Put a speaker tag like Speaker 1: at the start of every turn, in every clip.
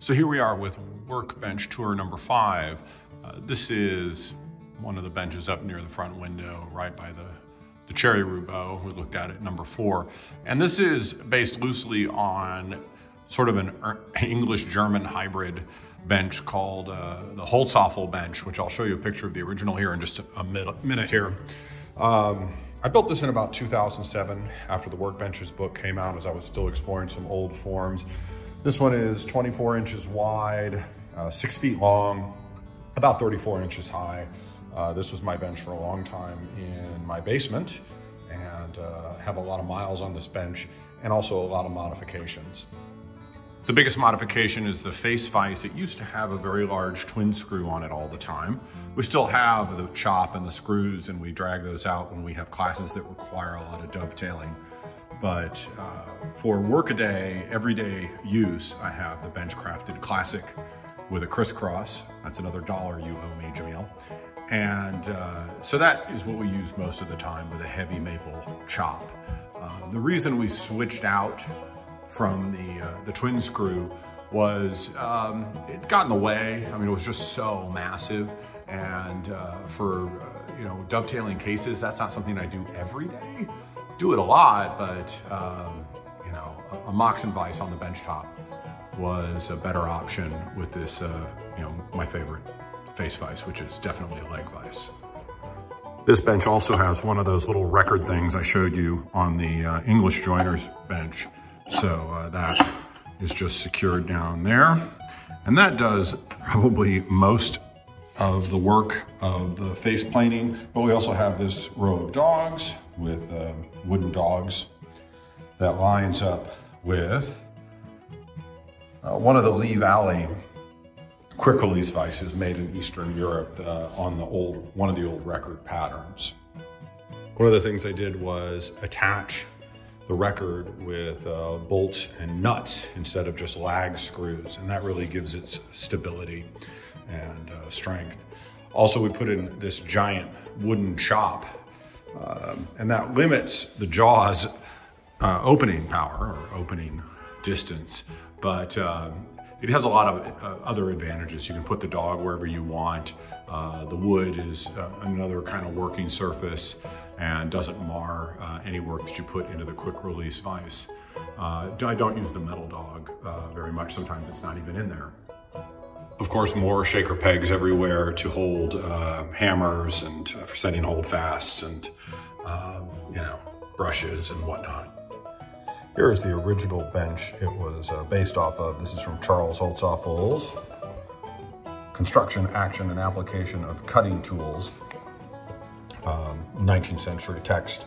Speaker 1: So here we are with Workbench tour number 5. This is one of the benches up near the front window, right by the cherry roubeau. We looked at it number 4. And this is based loosely on sort of an English-German hybrid bench called the Holzapffel bench, which I'll show you a picture of the original here in just a minute here. I built this in about 2007 after the Workbenches book came out, as I was still exploring some old forms. This one is 24 inches wide, 6 feet long, about 34 inches high. This was my bench for a long time in my basement, and have a lot of miles on this bench and also a lot of modifications. The biggest modification is the face vise. It used to have a very large twin screw on it all the time. We still have the chop and the screws, and we drag those out when we have classes that require a lot of dovetailing. But for workaday, everyday use, I have the Bench Crafted Classic with a crisscross. That's another $1 you owe me, Jamil. And so that is what we use most of the time with a heavy maple chop. The reason we switched out from the twin screw was it got in the way. I mean, it was just so massive. And for dovetailing cases, that's not something I do every day. Do it a lot, but a Moxon vise on the bench top was a better option with this, my favorite face vise, which is definitely a leg vise. This bench also has one of those little record things I showed you on the English joiner's bench. So that is just secured down there. And that does probably most of the work of the face planing, but we also have this row of dogs with wooden dogs that lines up with one of the Lee Valley quick release vices made in Eastern Europe on one of the old record patterns. One of the things I did was attach the record with bolts and nuts instead of just lag screws, and that really gives it stability and strength. Also, we put in this giant wooden chop, and that limits the jaw's opening power or opening distance, but it has a lot of other advantages. You can put the dog wherever you want. The wood is another kind of working surface and doesn't mar any work that you put into the quick release vise. I don't use the metal dog very much. Sometimes it's not even in there. Of course, more shaker pegs everywhere to hold hammers and for setting holdfasts and brushes and whatnot. Here is the original bench it was based off of. This is from Charles Holzapffel's Construction, Action, and Application of Cutting Tools, 19th century text.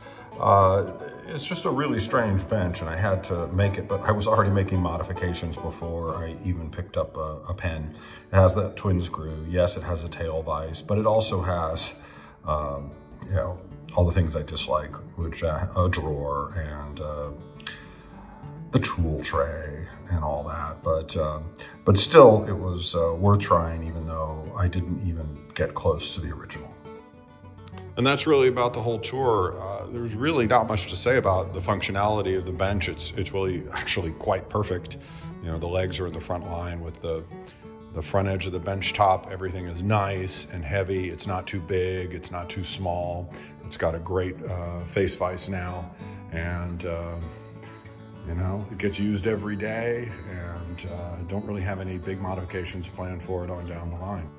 Speaker 1: It's just a really strange bench, and I had to make it, but I was already making modifications before I even picked up a pen. It has that twin screw. Yes, it has a tail vise, but it also has, all the things I dislike, which a drawer and the tool tray and all that. But still, it was worth trying, even though I didn't even get close to the original. And that's really about the whole tour. There's really not much to say about the functionality of the bench. It's really actually quite perfect. The legs are in the front line with the front edge of the bench top. Everything is nice and heavy. It's not too big. It's not too small. It's got a great face vise now. And it gets used every day, and don't really have any big modifications planned for it on down the line.